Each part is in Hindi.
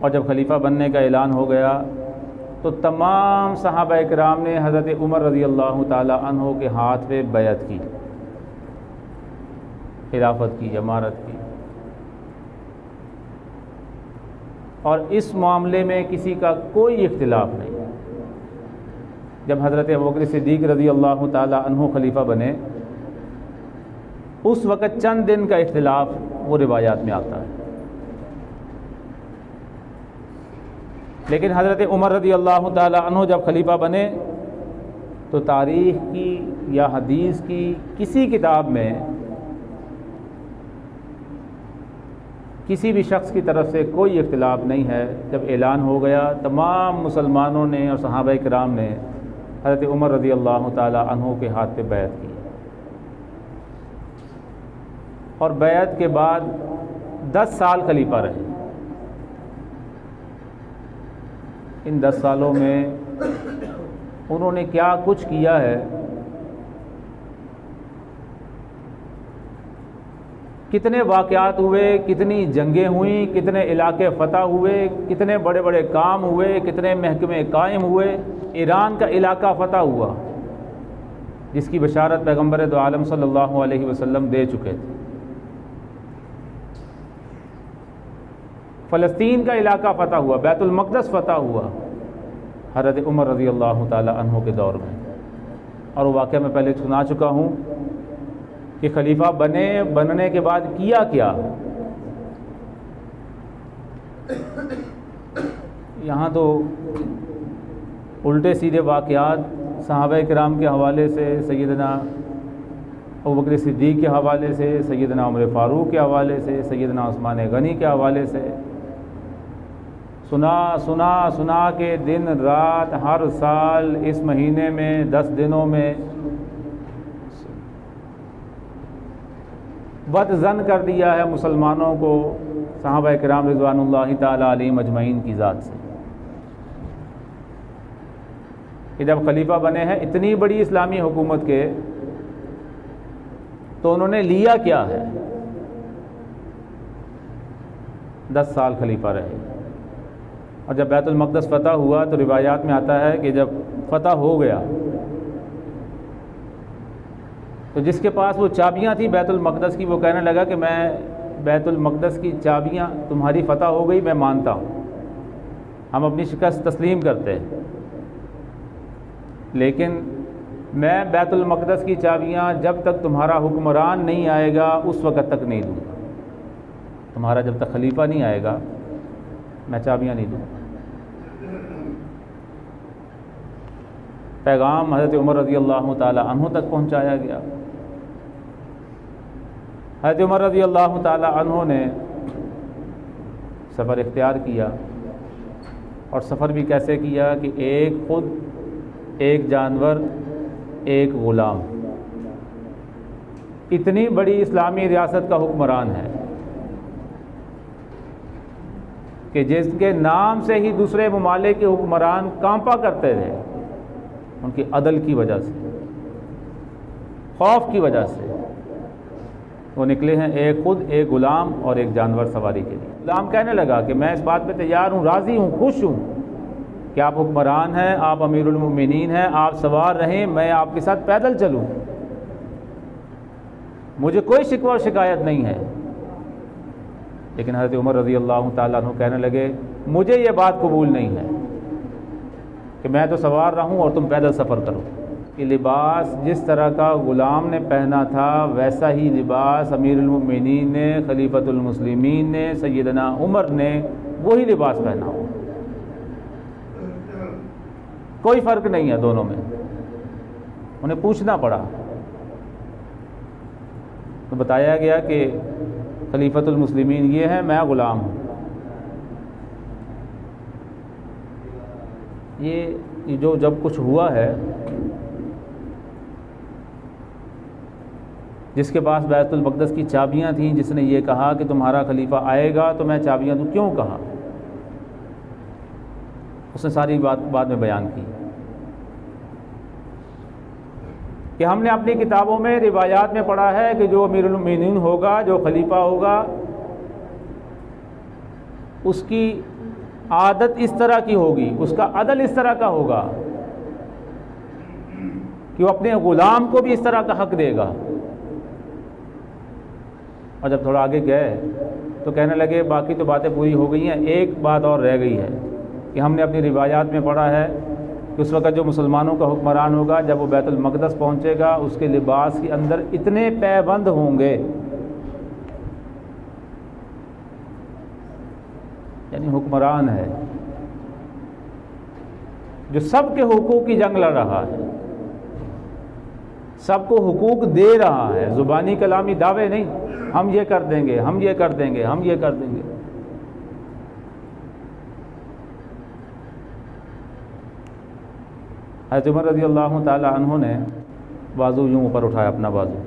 और जब खलीफा बनने का ऐलान हो गया तो तमाम सहाबा इकराम ने हज़रत उमर रज़ी अल्लाह ताला अन्हो के हाथ पे बैअत की, खिलाफत की, इमारत की। और इस मामले में किसी का कोई इख्तिलाफ नहीं। जब हज़रत अबू बकर सिद्दीक़ रज़ी अल्लाह ताला अन्हु खलीफा बने, उस वक़्त चंद दिन का इख्तिलाफ वो रिवायात में आता है। लेकिन हज़रत उमर रज़ी अल्लाह ताला अन्हु जब खलीफा बने तो तारीख़ की या हदीस की किसी किताब में किसी भी शख्स की तरफ से कोई इख्तिलाफ नहीं है। जब ऐलान हो गया तमाम मुसलमानों ने और सहाबा इकराम ने हज़रत उमर रज़ी अल्लाह ताला अन्हु के हाथ पे बैअत की, और बैअत के बाद 10 साल खलीफा रहे। इन 10 सालों में उन्होंने क्या कुछ किया है, कितने वाक़यात हुए, कितनी जंगें हुई, कितने इलाके फ़तह हुए, कितने बड़े बड़े काम हुए, कितने महकमे कायम हुए। ईरान का इलाका फ़तह हुआ जिसकी बशारत पैगम्बर दो आलम सल्लल्लाहु अलैहि वसल्लम दे चुके थे। फ़लस्तीन का इलाका फ़तह हुआ, बैतुल मक़दस फ़तह हुआ हज़रत उमर रज़ी अल्लाह ताला अन्हु के दौर में। और वो वाक़या मैं पहले सुना चुका हूँ कि खलीफा बनने के बाद किया क्या। यहाँ तो उल्टे सीधे वाक़यात सहाबा किराम के हवाले से, सैयदना अबू बकर सिद्दीक़ के हवाले से, सैयदना उमर फ़ारूक के हवाले से, सैयदना उस्मान गनी के हवाले से सुना के दिन रात हर साल इस महीने में 10 दिनों में बदज़न कर दिया है मुसलमानों को सहाबा किराम रिज़वानुल्लाहि ताला अलैहिम अजमईन की ज़ात से। कि जब खलीफा बने हैं इतनी बड़ी इस्लामी हुकूमत के, तो उन्होंने लिया क्या है। 10 साल खलीफा रहे। और जब बैतुल मक़दस फ़तह हुआ तो रिवायात में आता है कि जब फ़तह हो गया तो जिसके पास वो चाबियाँ थी बैतुल मक़दस की, वो कहने लगा कि मैं बैतुल मक़दस की चाबियाँ, तुम्हारी फ़तह हो गई, मैं मानता हूँ, हम अपनी शिकस्त तस्लीम करते हैं, लेकिन मैं बैतुल मक़दस की चाबियाँ जब तक तुम्हारा हुक्मरान नहीं आएगा उस वक़्त तक नहीं दूँगा। तुम्हारा जब तक खलीफा नहीं आएगा मैं चाबियाँ नहीं दूँगा। पैगाम हज़रत उमर रज़ी अल्लाह ताला अन्हु तक पहुँचाया गया। हज़रत उमर रज़ी अल्लाह ताला अन्हु ने सफ़र इख्तियार किया, और सफ़र भी कैसे किया कि एक खुद, एक जानवर, एक ग़ुलाम। इतनी बड़ी इस्लामी रियासत का हुक्मरान है कि जिसके नाम से ही दूसरे ममालिक के हुक्मरान कांपा करते थे, उनकी अदल की वजह से, खौफ की वजह से वो निकले हैं एक खुद, एक ग़ुलाम और एक जानवर सवारी के लिए। ग़ुलाम कहने लगा कि मैं इस बात पे तैयार हूँ, राज़ी हूँ, खुश हूँ कि आप हुक्मरान हैं, आप अमीरुल मोमिनीन हैं, आप सवार रहें, मैं आपके साथ पैदल चलूँ, मुझे कोई शिकवा और शिकायत नहीं है। लेकिन हज़रत उमर रज़ी अल्लाह ताला अन्हु कहने लगे, मुझे ये बात कबूल नहीं है कि मैं तो सवार रहूं और तुम पैदल सफ़र करो। कि लिबास जिस तरह का ग़ुलाम ने पहना था वैसा ही लिबास अमीरुल मोमिनीन ने, खलीफतुल मुस्लिमीन ने, सैयदना उमर ने वही लिबास पहना हो। कोई फ़र्क नहीं है दोनों में। उन्हें पूछना पड़ा तो बताया गया कि खलीफतुल मुस्लिमीन ये है, मैं ग़ुलाम हूँ। ये जो जब कुछ हुआ है, जिसके पास बैतुल मक़दस की चाबियाँ थीं, जिसने ये कहा कि तुम्हारा खलीफा आएगा तो मैं चाबियाँ दूँ, क्यों कहा, उसने सारी बात बाद में बयान की कि हमने अपनी किताबों में, रिवायात में पढ़ा है कि जो अमीरुल मोमिनीन होगा, जो खलीफा होगा, उसकी आदत इस तरह की होगी, उसका अदल इस तरह का होगा कि वो अपने ग़ुलाम को भी इस तरह का हक़ देगा। और जब थोड़ा आगे गए तो कहने लगे बाकी तो बातें पूरी हो गई हैं, एक बात और रह गई है कि हमने अपनी रिवायात में पढ़ा है कि उस वक़्त जो मुसलमानों का हुक्मरान होगा, जब वो बैतुल मक़दस पहुँचेगा, उसके लिबास के अंदर इतने पैबंद होंगे, यानी हुक्मरान है जो सबके हुकूक की जंग लड़ रहा है, सबको हुकूक दे रहा है, ज़ुबानी कलामी दावे नहीं, हम ये कर देंगे, हम ये कर देंगे, हम ये कर देंगे। हज़रत उमर रज़ी अल्लाह ताला अन्हु ने बाजू यूँ ऊपर उठाया, अपना बाजू,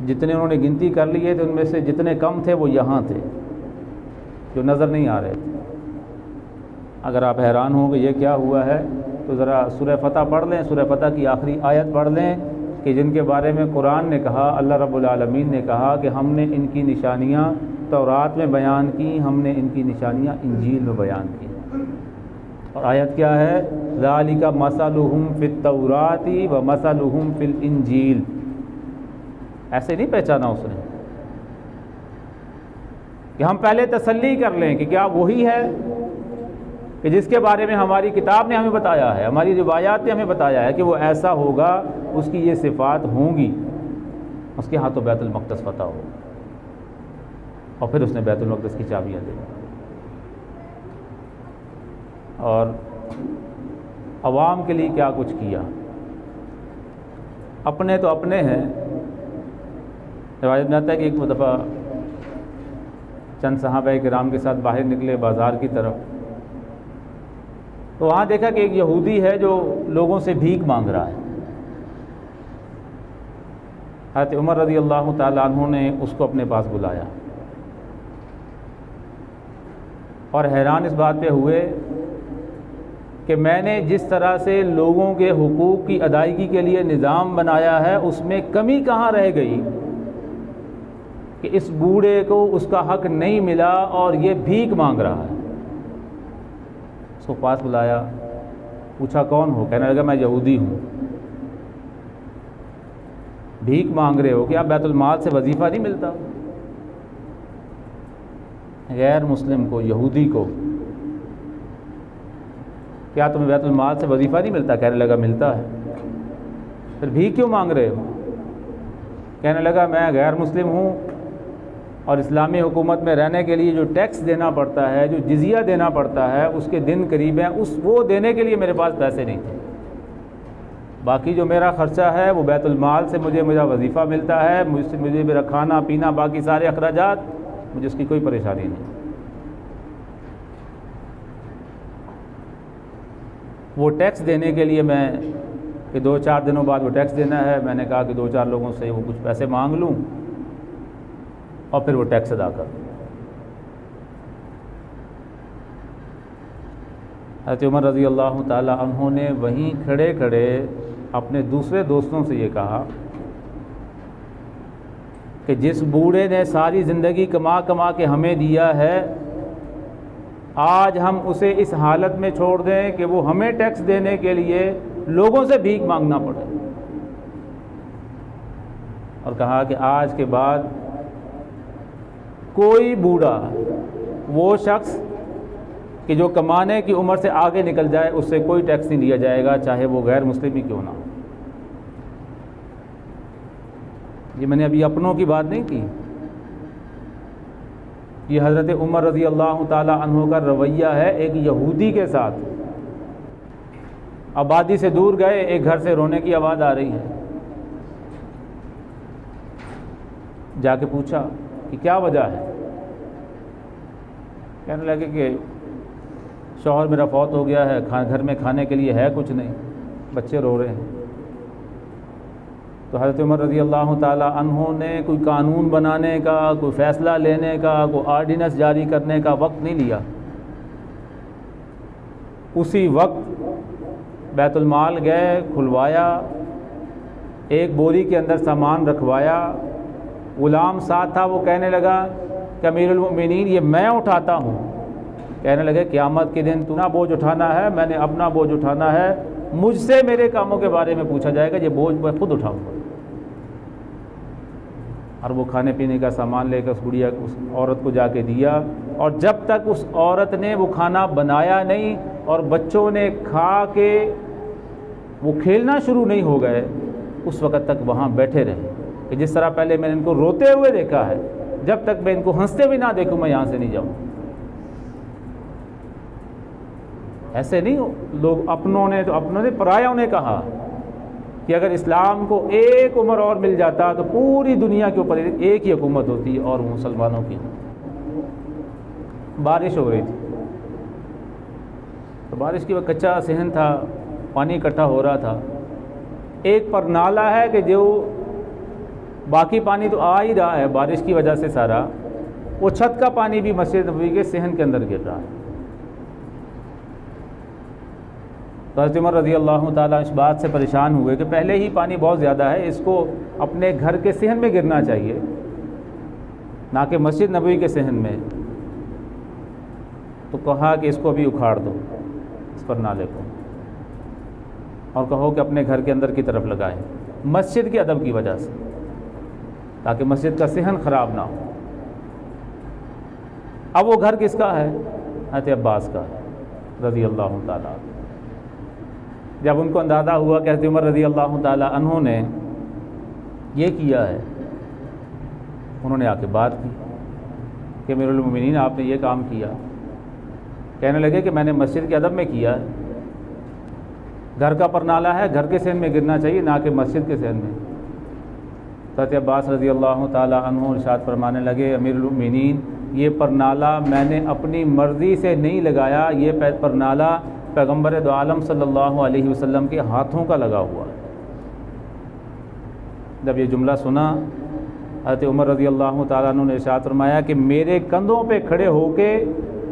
जितने उन्होंने गिनती कर लिए थे उनमें से जितने कम थे वो यहाँ थे, जो नज़र नहीं आ रहे थे। अगर आप हैरान हो कि ये क्या हुआ है तो ज़रा सूरह फतह पढ़ लें, सूरह फतह की आखिरी आयत पढ़ लें कि जिनके बारे में कुरान ने कहा, अल्लाह रब्बुल आलमीन ने कहा कि हमने इनकी निशानियाँ तौरात में बयान की, हमने इनकी निशानियाँ इंजील में बयान की। और आयत क्या है? ज़ालिका मसलुहुम फित तौराती व मसलुहुम फिल इंजील। ऐसे नहीं पहचाना उसने कि हम पहले तसल्ली कर लें कि क्या वही है कि जिसके बारे में हमारी किताब ने हमें बताया है, हमारी रिवायात ने हमें बताया है कि वो ऐसा होगा, उसकी ये सिफ़ात होंगी, उसके हाथों बैतुल मक़दस फतह हो। और फिर उसने बैतुल मक़दस की चाबियाँ दी और अवाम के लिए क्या कुछ किया। अपने तो अपने हैं। रिवायत में आता है कि एक दफ़ा चंद सहाबा किराम के साथ बाहर निकले बाज़ार की तरफ, तो वहाँ देखा कि एक यहूदी है जो लोगों से भीख मांग रहा है। हज़रत उमर रज़ी अल्लाह ताला अन्हु ने उसको अपने पास बुलाया और हैरान इस बात पे हुए कि मैंने जिस तरह से लोगों के हुकूक की अदायगी के लिए निज़ाम बनाया है, उसमें कमी कहाँ रह गई कि इस बूढ़े को उसका हक़ नहीं मिला और ये भीख मांग रहा है। उसको पास बुलाया, पूछा कौन हो? कहने लगा मैं यहूदी हूँ। भीख मांग रहे हो कि आप बैतुल माल से वजीफ़ा नहीं मिलता? गैर मुस्लिम को, यहूदी को, क्या तुम्हें बैतुल माल से वजीफ़ा नहीं मिलता? कहने लगा मिलता है। फिर भीख क्यों मांग रहे हो? कहने लगा मैं गैर मुस्लिम हूँ और इस्लामी हुकूमत में रहने के लिए जो टैक्स देना पड़ता है, जो जिजिया देना पड़ता है, उसके दिन करीब हैं, वो देने के लिए मेरे पास पैसे नहीं थे। बाकी जो मेरा ख़र्चा है वो बैतुल माल से मेरा वजीफ़ा मिलता है, मुझे मेरा खाना पीना बाकी सारे अखराजात, मुझे उसकी कोई परेशानी नहीं। वो टैक्स देने के लिए मैं कि 2-4 दिनों बाद वो टैक्स देना है, मैंने कहा कि 2-4 लोगों से वो कुछ पैसे मांग लूँ और फिर वो टैक्स अदा कर। हज़रत उमर रज़ी अल्लाह ताला अन्हु ने वहीं खड़े खड़े अपने दूसरे दोस्तों से ये कहा कि जिस बूढ़े ने सारी ज़िंदगी कमा कमा के हमें दिया है, आज हम उसे इस हालत में छोड़ दें कि वो हमें टैक्स देने के लिए लोगों से भीख मांगना पड़े। और कहा कि आज के बाद कोई बूढ़ा, वो शख्स कि जो कमाने की उम्र से आगे निकल जाए, उससे कोई टैक्स नहीं लिया जाएगा, चाहे वो गैर मुस्लिम ही क्यों ना हो। ये मैंने अभी अपनों की बात नहीं की, ये हज़रत उमर रज़ी अल्लाह ताला अन्हु का रवैया है एक यहूदी के साथ। आबादी से दूर गए, एक घर से रोने की आवाज़ आ रही है। जाके पूछा कि क्या वजह है? कहने लगे कि शौहर मेरा फौत हो गया है, घर में खाने के लिए है कुछ नहीं, बच्चे रो रहे हैं। तो हज़रत उमर रज़ी अल्लाह ताला अन्हु ने कोई कानून बनाने का, कोई फ़ैसला लेने का, कोई आर्डिनेंस जारी करने का वक्त नहीं लिया। उसी वक्त बैतुल माल गए, खुलवाया, एक बोरी के अंदर सामान रखवाया, ग़ुलाम साथ था, वो कहने लगा कि अमीरुल मोमिनीन ये मैं उठाता हूँ। कहने लगे क़यामत के दिन तू ना बोझ उठाना है, मैंने अपना बोझ उठाना है, मुझसे मेरे कामों के बारे में पूछा जाएगा, ये बोझ मैं खुद उठाऊँगा। और वो खाने पीने का सामान लेकर उस औरत को जाके दिया, और जब तक उस औरत ने वो खाना बनाया नहीं और बच्चों ने खा के वो खेलना शुरू नहीं हो गए, उस वक़्त तक वहाँ बैठे रहे। कि जिस तरह पहले मैंने इनको रोते हुए देखा है, जब तक मैं इनको हंसते भी ना देखूँ मैं यहाँ से नहीं जाऊँ। ऐसे नहीं हो लोग, अपनों ने परायों ने कहा कि अगर इस्लाम को एक उम्र और मिल जाता तो पूरी दुनिया के ऊपर एक ही हुकूमत होती और वो मुसलमानों की। बारिश हो रही थी तो बारिश की वक्त कच्चा सहन था, पानी इकट्ठा हो रहा था। एक पर नाला है कि जो बाकी पानी तो आ ही रहा है बारिश की वजह से सारा, वो छत का पानी भी मस्जिद नबवी के सहन के अंदर गिर रहा है। तो हज़रत उमर रज़ी अल्लाह ताला इस बात से परेशान हुए कि पहले ही पानी बहुत ज़्यादा है, इसको अपने घर के सहन में गिरना चाहिए, ना कि मस्जिद नबवी के सहन में। तो कहा कि इसको भी उखाड़ दो, इस पर नाले को, और कहो कि अपने घर के अंदर की तरफ लगाएं, मस्जिद के अदब की वजह से, ताकि मस्जिद का सहन ख़राब ना हो। अब वो घर किसका है? हज़रत अब्बास का रज़ी अल्लाह ताला। जब उनको अंदाज़ा हुआ कि हज़रत उमर रज़ी अल्लाह ताला अन्हु ने ये किया है, उन्होंने आके बात की कि अमीरुल मोमिनीन आपने ये काम किया। कहने लगे कि मैंने मस्जिद के अदब में किया है, घर का परनाला है, घर के सहन में गिरना चाहिए, ना कि मस्जिद के सहन में। हज़रत अब्बास रज़ी अल्लाह ताला अन्हु इरशाद फरमाने लगे, अमीरुल मोमिनीन ये परनाला मैंने अपनी मर्ज़ी से नहीं लगाया, ये परनाला पैगम्बर दो आलम सल्लल्लाहु अलैहि वसल्लम के हाथों का लगा हुआ है। जब ये जुमला सुना, हज़रत उमर रज़ी अल्लाह ताला अन्हु ने इरशाद फरमाया कि मेरे कंधों पे खड़े होके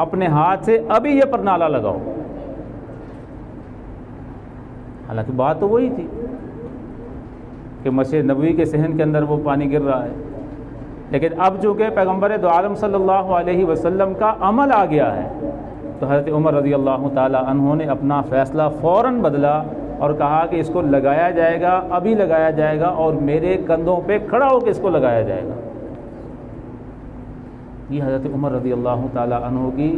अपने हाथ से अभी ये परनाला लगाओ। हालांकि बात तो वही थी कि मस्जिद नबवी के सहन के अंदर वो पानी गिर रहा है, लेकिन अब चूँकि पैगम्बर दो आलम सल्लल्लाहु अलैहि वसल्लम का अमल आ गया है, तो हज़रत उमर रज़ी अल्लाह ताला अन्हु ने अपना फ़ैसला फ़ौरन बदला और कहा कि इसको लगाया जाएगा, अभी लगाया जाएगा, और मेरे कंधों पे खड़ा होकर इसको लगाया जाएगा। ये हज़रत उमर रज़ी अल्लाह ताला अन्हु की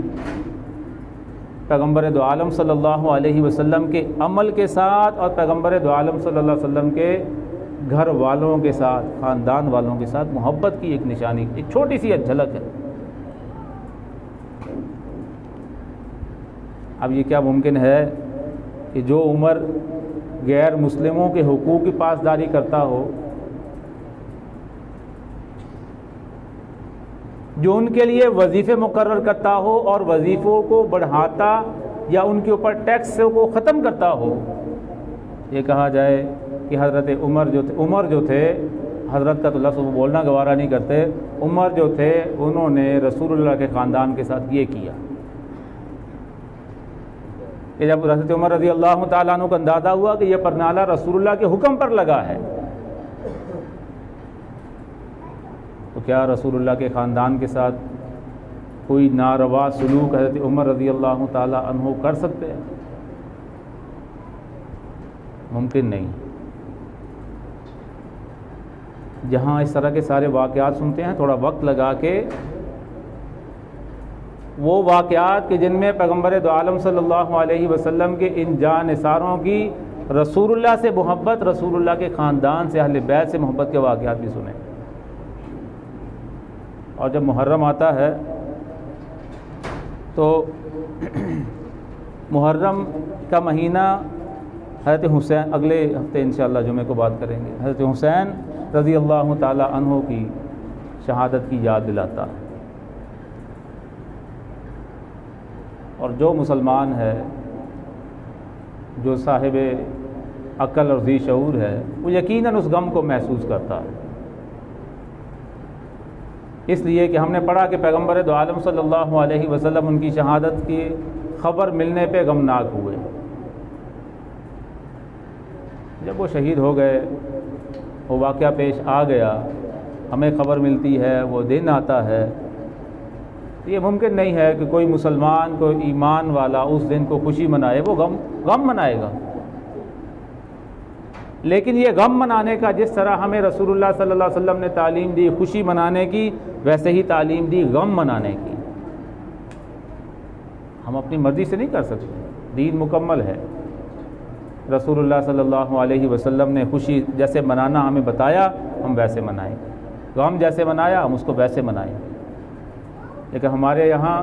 पैगम्बर दो आलम सल्लल्लाहु अलैहि वसल्लम के अमल के साथ और पैगम्बर दो आलम सल्लल्लाहु अलैहि वसल्लम के घर वालों के साथ, ख़ानदान वालों के साथ मोहब्बत की एक निशानी, एक छोटी सी झलक है। अब ये क्या मुमकिन है कि जो उमर गैर मुस्लिमों के हुकूक की पासदारी करता हो, जो उनके लिए वजीफ़े मुकर्रर करता हो और वजीफ़ों को बढ़ाता या उनके ऊपर टैक्स को ख़त्म करता हो, ये कहा जाए कि हज़रत उमर जो थे, हज़रत का तो लफ्ज़ बोलना गवारा नहीं करते, उमर जो थे उन्होंने रसूलुल्लाह के ख़ानदान के साथ ये किया कि जब हज़रत उमर रज़ी अल्लाह ताला अन्हु को अंदाज़ा हुआ कि यह परनाला रसूलुल्लाह के हुक्म पर लगा है, तो क्या रसूलुल्लाह के ख़ानदान के साथ कोई नारवा सलूक हज़रत उमर रज़ी अल्लाह ताला अन्हु कर सकते हैं? मुमकिन नहीं। जहाँ इस तरह के सारे वाक़यात सुनते हैं, थोड़ा वक्त लगा के वो वाक़यात कि जिनमें पैगम्बर दो आलम सल्लल्लाहु अलैहि वसल्लम के इन जानिसारों की रसूलुल्लाह से मोहब्बत, रसूलुल्लाह के ख़ानदान से, अहले बैत से मोहब्बत के वाक़यात भी सुने। और जब मुहर्रम आता है तो मुहर्रम का महीना हज़रत हुसैन, अगले हफ्ते इंशाअल्लाह जुमे को बात करेंगे, हज़रत हुसैन रज़ी अल्लाह ताला अन्हु की शहादत की याद दिलाता है। और जो मुसलमान है, जो साहिब अक्ल और ज़ी शऊर है, वो यकीनन उस गम को महसूस करता है। इसलिए कि हमने पढ़ा कि पैगम्बर दो आलम सल्लल्लाहु अलैहि वसल्लम उनकी शहादत की ख़बर मिलने पे गमनाक हुए। जब वो शहीद हो गए, वो वाक़या पेश आ गया, हमें ख़बर मिलती है, वो दिन आता है, ये मुमकिन नहीं है कि कोई मुसलमान, कोई ईमान वाला उस दिन को खुशी मनाए, वो गम मनाएगा। लेकिन ये गम मनाने का जिस तरह हमें रसूलुल्लाह सल्लल्लाहु अलैहि वसल्लम ने तालीम दी खुशी मनाने की, वैसे ही तालीम दी गम मनाने की। हम अपनी मर्ज़ी से नहीं कर सकते, दीन मुकम्मल है। रसूलुल्लाह सल्लल्लाहु अलैहि वसल्लम ने खुशी जैसे मनाना हमें बताया, हम वैसे मनाएं। गम जैसे मनाया, हम उसको वैसे मनाएं। लेकिन हमारे यहाँ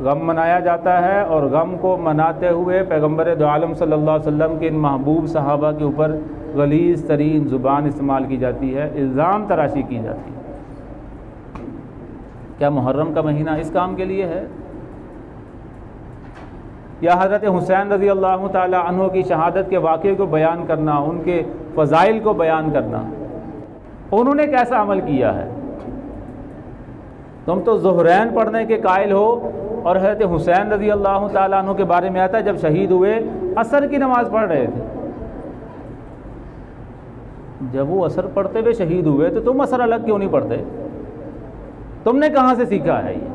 गम मनाया जाता है और गम को मनाते हुए पैगम्बर दो आलम सल्लल्लाहु अलैहि वसल्लम के इन महबूब सहाबा के ऊपर गलीज़ तरीन ज़ुबान इस्तेमाल की जाती है, इल्ज़ाम तराशी की जाती है। क्या मुहर्रम का महीना इस काम के लिए है? या हज़रत हुसैन रज़ी अल्लाह ताला अन्हु की शहादत के वाक़े को बयान करना, उनके फ़ज़ाइल को बयान करना, उन्होंने कैसा अमल किया है? तुम तो ज़ुहरैन पढ़ने के कायल हो, और हज़रत हुसैन रज़ी अल्लाह ताला अन्हु के बारे में आता है जब शहीद हुए असर की नमाज़ पढ़ रहे थे। जब वो असर पढ़ते हुए शहीद हुए तो तुम असर अलग क्यों नहीं पढ़ते? तुमने कहाँ से सीखा है ये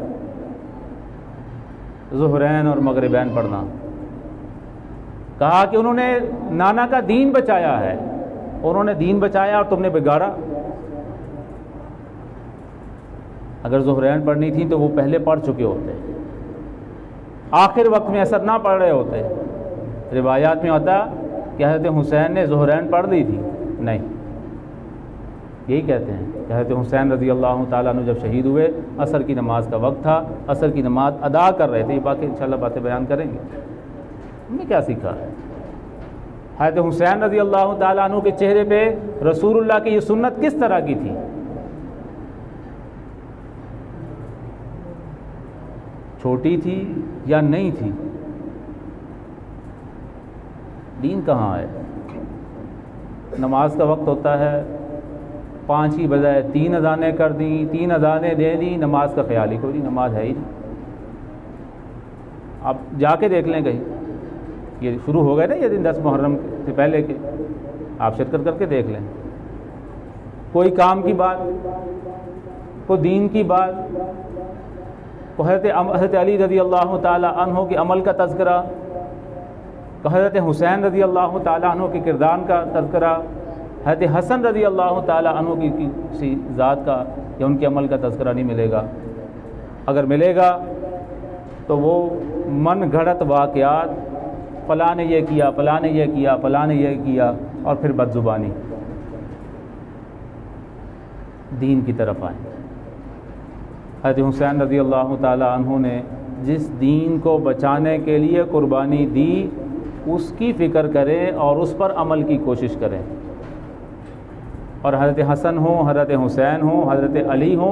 ज़ुहरैन और मगरिबैन पढ़ना? कहा कि उन्होंने नाना का दीन बचाया है, उन्होंने दीन बचाया और तुमने बिगाड़ा। अगर ज़ुहरैन पढ़नी थी तो वो पहले पढ़ चुके होते, आखिर वक्त में असर ना पढ़ रहे होते। रिवायात में होता कि हज़रत हुसैन ने ज़ुहरैन पढ़ दी थी, नहीं, यही कहते हैं कि हज़रत हुसैन रज़ी अल्लाह ताला अन्हु जब शहीद हुए असर की नमाज का वक्त था, असर की नमाज अदा कर रहे थे। ये बाकी इंशाल्लाह बातें बयान करेंगे। हमने क्या सीखा है? हज़रत हुसैन रज़ी अल्लाह ताला अन्हु के चेहरे पे रसूलुल्लाह की ये सुन्नत किस तरह की थी? छोटी थी या नहीं थी? दीन कहाँ है? नमाज का वक्त होता है, 5 की बजाय 3 अजानें कर दी, 3 अजानें दे दी, नमाज का ख्याल ही कोई नहीं, नमाज है ही नहीं। आप जाके देख लें कहीं, ये शुरू हो गए ना ये दिन 10 मुहर्रम से पहले के, आप शिरकत करके देख लें। कोई काम की बात, कोई दीन की बात, हज़रत अली रज़ी अल्लाह ताला अन्हु के अमल का तज़किरा, हज़रत हुसैन रज़ी अल्लाह ताला अन्हु के किरदार का तज़किरा, हज़रत हसन रज़ी अल्लाह ताला अन्हु की किसी ज़ात का या उनके अमल का तज़किरा नहीं मिलेगा। अगर मिलेगा तो वो मन घड़त वाक़यात, फ़लाँ ने ये किया, फ़लाँ ने ये किया, फ़लाँ ने ये किया, और फिर बदज़ुबानी। दीन की तरफ आए। हज़रत हुसैन रज़ी अल्लाह ताला अन्हु ने जिस दीन को बचाने के लिए कुर्बानी दी, उसकी फ़िक्र करें और उस पर अमल की कोशिश करें। और हज़रत हसन हो, हज़रत हुसैन हो, हज़रत अली हो,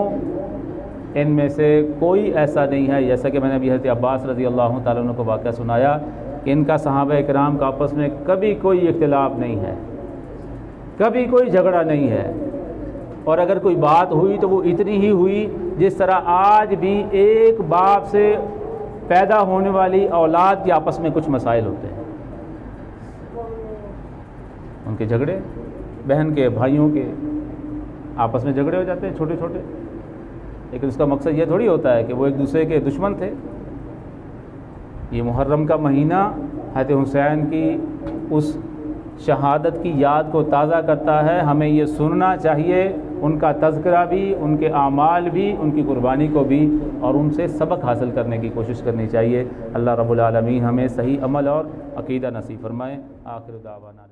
इनमें से कोई ऐसा नहीं है, जैसा कि मैंने अभी हज़रत अब्बास रज़ी अल्लाह ताला अन्हु को वाक़या सुनाया कि इनका सहाबा इकराम का आपस में कभी कोई इख्तिलाफ़ नहीं है, कभी कोई झगड़ा नहीं है। और अगर कोई बात हुई तो वो इतनी ही हुई जिस तरह आज भी एक बाप से पैदा होने वाली औलाद के आपस में कुछ मसाइल होते हैं, उनके झगड़े, बहन के, भाइयों के आपस में झगड़े हो जाते हैं छोटे छोटे, लेकिन उसका मकसद ये थोड़ी होता है कि वो एक दूसरे के दुश्मन थे। ये मुहर्रम का महीना हज़रत हुसैन की उस शहादत की याद को ताज़ा करता है। हमें ये सुनना चाहिए, उनका तज़किरा भी, उनके आमाल भी, उनकी कुर्बानी को भी, और उनसे सबक हासिल करने की कोशिश करनी चाहिए। अल्लाह रब्बुल आलमीन हमें सही अमल और अक़ीदा नसीब फरमाए। आखिर दावाना।